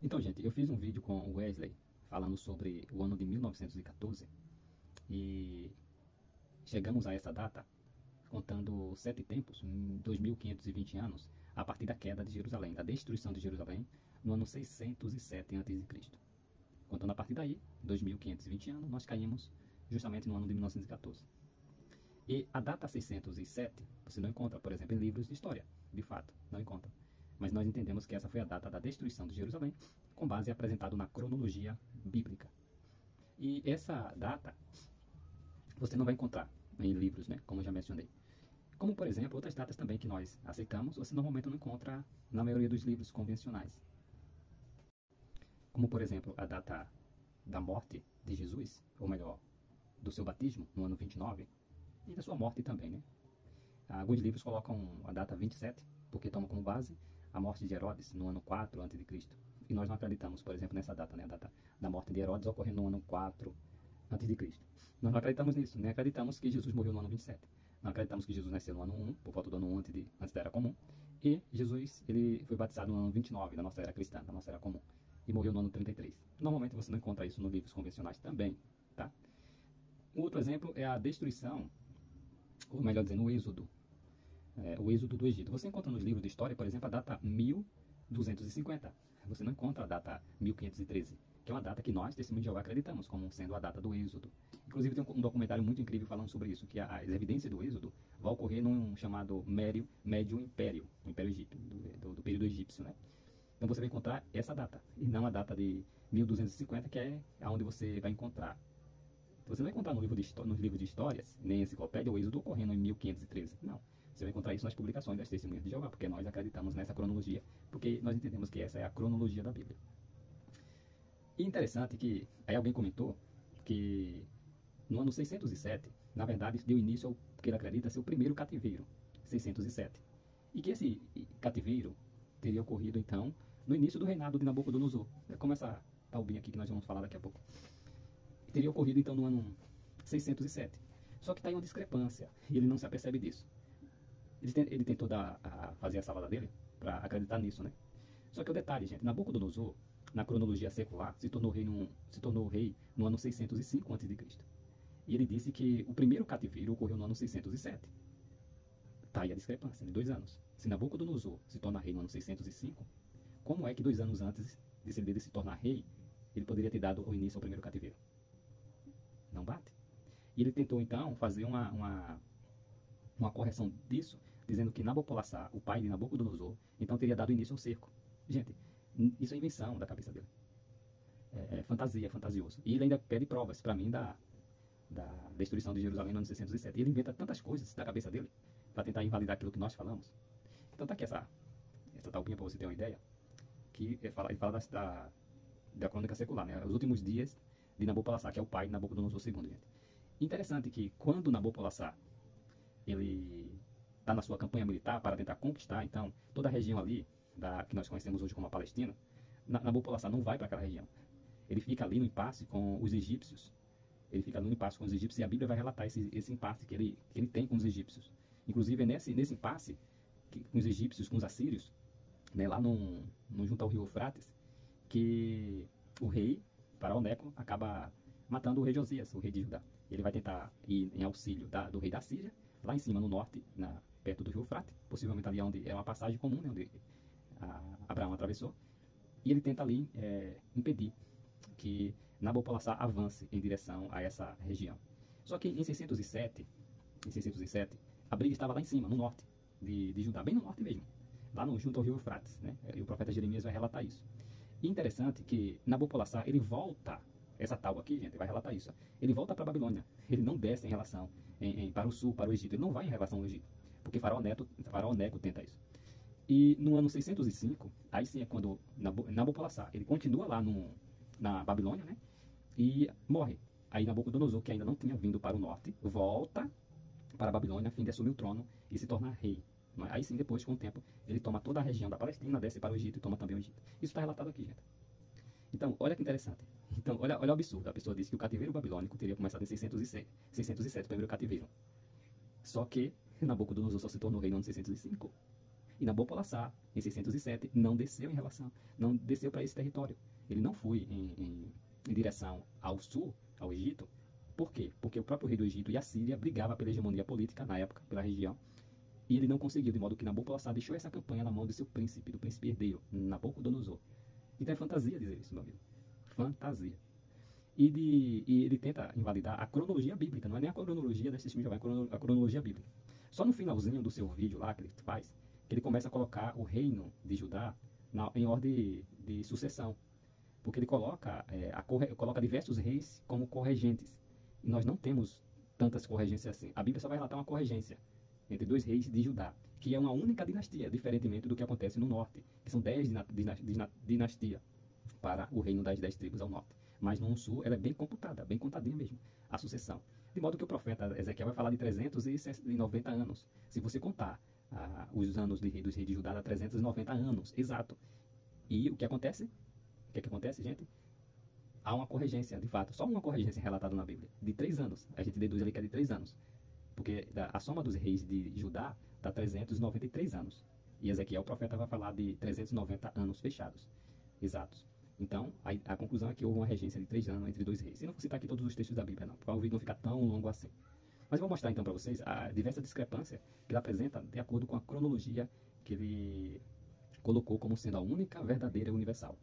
Então, gente, eu fiz um vídeo com o Wesley falando sobre o ano de 1914 e chegamos a essa data contando 7 tempos, em 2520 anos, a partir da queda de Jerusalém, da destruição de Jerusalém, no ano 607 a.C. Contando a partir daí, 2520 anos, nós caímos justamente no ano de 1914. E a data 607, você não encontra, por exemplo, em livros de história, de fato, não encontra. Mas nós entendemos que essa foi a data da destruição de Jerusalém, com base apresentado na cronologia bíblica. E essa data você não vai encontrar em livros, né, como eu já mencionei. Como, por exemplo, outras datas também que nós aceitamos, você normalmente não encontra na maioria dos livros convencionais. Como, por exemplo, a data da morte de Jesus, ou melhor, do seu batismo, no ano 29, e da sua morte também, né? Alguns livros colocam a data 27, porque tomam como base a morte de Herodes, no ano 4 a.C. E nós não acreditamos, por exemplo, nessa data, né? A data da morte de Herodes ocorrendo no ano 4 a.C. Nós não acreditamos nisso, nem acreditamos que Jesus morreu no ano 27. Não acreditamos que Jesus nasceu no ano 1, por volta do ano 1 antes da Era Comum. E Jesus ele foi batizado no ano 29 da nossa Era Cristã, da nossa Era Comum. E morreu no ano 33. Normalmente você não encontra isso nos livros convencionais também, tá? Um outro exemplo é a destruição, ou melhor dizendo, o êxodo. O êxodo do Egito. Você encontra nos livros de história, por exemplo, a data 1250. Você não encontra a data 1513, que é uma data que nós, Testemunho de Jeová, acreditamos como sendo a data do êxodo. Inclusive tem um documentário muito incrível falando sobre isso, que as evidências do êxodo vão ocorrer num chamado Médio Império, o Império Egípcio, do período egípcio, né? Então você vai encontrar essa data, e não a data de 1250, que é onde você vai encontrar. Você não vai encontrar nos livros de histórias, nem enciclopédia, o êxodo ocorrendo em 1513. Não. Você vai encontrar isso nas publicações das Testemunhas de Jeová, porque nós acreditamos nessa cronologia, porque nós entendemos que essa é a cronologia da Bíblia. E interessante que aí alguém comentou que no ano 607, na verdade, deu início ao que ele acredita ser o primeiro cativeiro, 607. E que esse cativeiro teria ocorrido, então, no início do reinado de Nabucodonosor. É como essa taubinha aqui que nós vamos falar daqui a pouco. E teria ocorrido, então, no ano 607. Só que está aí uma discrepância, e ele não se apercebe disso. Ele tentou fazer a salada dele para acreditar nisso, né? Só que o detalhe, gente, Nabucodonosor, na cronologia secular, se tornou rei no ano 605 a.C. E ele disse que o primeiro cativeiro ocorreu no ano 607. Tá aí a discrepância, de 2 anos. Se Nabucodonosor se torna rei no ano 605, como é que 2 anos antes dele se tornar rei, ele poderia ter dado o início ao primeiro cativeiro? Não bate. E ele tentou, então, fazer uma correção disso, dizendo que Nabopolassar, o pai de Nabucodonosor, então teria dado início ao cerco. Gente, isso é invenção da cabeça dele. É fantasia, é fantasioso. E ele ainda pede provas para mim da destruição de Jerusalém no ano 607. E ele inventa tantas coisas da cabeça dele para tentar invalidar aquilo que nós falamos. Então tá aqui essa taupinha para você ter uma ideia, que ele fala da crônica secular, né? Os últimos dias de Nabopolassar, que é o pai de Nabucodonosor II, gente. Interessante que quando Nabopolassar ele está na sua campanha militar para tentar conquistar, então, toda a região ali, que nós conhecemos hoje como a Palestina, Nabopolassar não vai para aquela região. Ele fica ali no impasse com os egípcios. Ele fica no impasse com os egípcios e a Bíblia vai relatar esse impasse que ele tem com os egípcios. Inclusive, é nesse impasse com os egípcios, com os assírios, né, lá junto ao rio Eufrates, que o rei, Faraó Neco, acaba matando o rei Josias, o rei de Judá. Ele vai tentar ir em auxílio do rei da Síria, lá em cima, no norte, perto do rio Eufrates, possivelmente ali onde é uma passagem comum, né, onde Abraão atravessou, e ele tenta ali impedir que Nabopolassar avance em direção a essa região. Só que em 607, a briga estava lá em cima, no norte de Judá, bem no norte mesmo, lá junto ao rio Eufrates, né, e o profeta Jeremias vai relatar isso. E interessante que Nabopolassar, ele volta, essa tábua aqui, gente, vai relatar isso. Ele volta para a Babilônia. Ele não desce em relação para o sul, para o Egito. Ele não vai em relação ao Egito, porque Faraó Neco tenta isso. E no ano 605, aí sim é quando Nabopolassar, ele continua lá na Babilônia, né? E morre. Aí Nabucodonosor, que ainda não tinha vindo para o norte, volta para a Babilônia a fim de assumir o trono e se tornar rei. Aí sim, depois, com o tempo, ele toma toda a região da Palestina, desce para o Egito e toma também o Egito. Isso está relatado aqui, gente. Então, olha que interessante. Então, olha o absurdo. A pessoa disse que o cativeiro babilônico teria começado em 607, o primeiro cativeiro. Só que Nabucodonosor só se tornou rei no ano 605. E Nabopolassar, em 607, não desceu não desceu para esse território. Ele não foi em direção ao sul, ao Egito. Por quê? Porque o próprio rei do Egito e a Síria brigavam pela hegemonia política na época, pela região, e ele não conseguiu, de modo que Nabopolassar deixou essa campanha na mão do seu príncipe, do príncipe herdeiro, Nabucodonosor. Então é fantasia dizer isso, meu amigo. Fantasia. E ele tenta invalidar a cronologia bíblica, não é nem a cronologia desse filme, é a cronologia bíblica. Só no finalzinho do seu vídeo lá que ele faz, que ele começa a colocar o reino de Judá em ordem de sucessão. Porque ele coloca diversos reis como corregentes. E nós não temos tantas corregências assim. A Bíblia só vai relatar uma corregência entre 2 reis de Judá, que é uma única dinastia, diferentemente do que acontece no norte, que são 10 dinastias para o reino das 10 tribos ao norte. Mas no sul ela é bem computada, bem contadinha mesmo, a sucessão. De modo que o profeta Ezequiel vai falar de 390 anos. Se você contar os anos dos reis de Judá, dá 390 anos, exato. E o que acontece? O que é que acontece, gente? Há uma corregência, de fato, só uma corregência relatada na Bíblia, de 3 anos. A gente deduz ali que é de 3 anos. Porque a soma dos reis de Judá dá 393 anos. E Ezequiel, o profeta, vai falar de 390 anos fechados, exatos. Então, a conclusão é que houve uma regência de 3 anos entre 2 reis. E não vou citar aqui todos os textos da Bíblia, não, para o vídeo não ficar tão longo assim. Mas eu vou mostrar então para vocês a diversa discrepância que ele apresenta de acordo com a cronologia que ele colocou como sendo a única verdadeira e universal.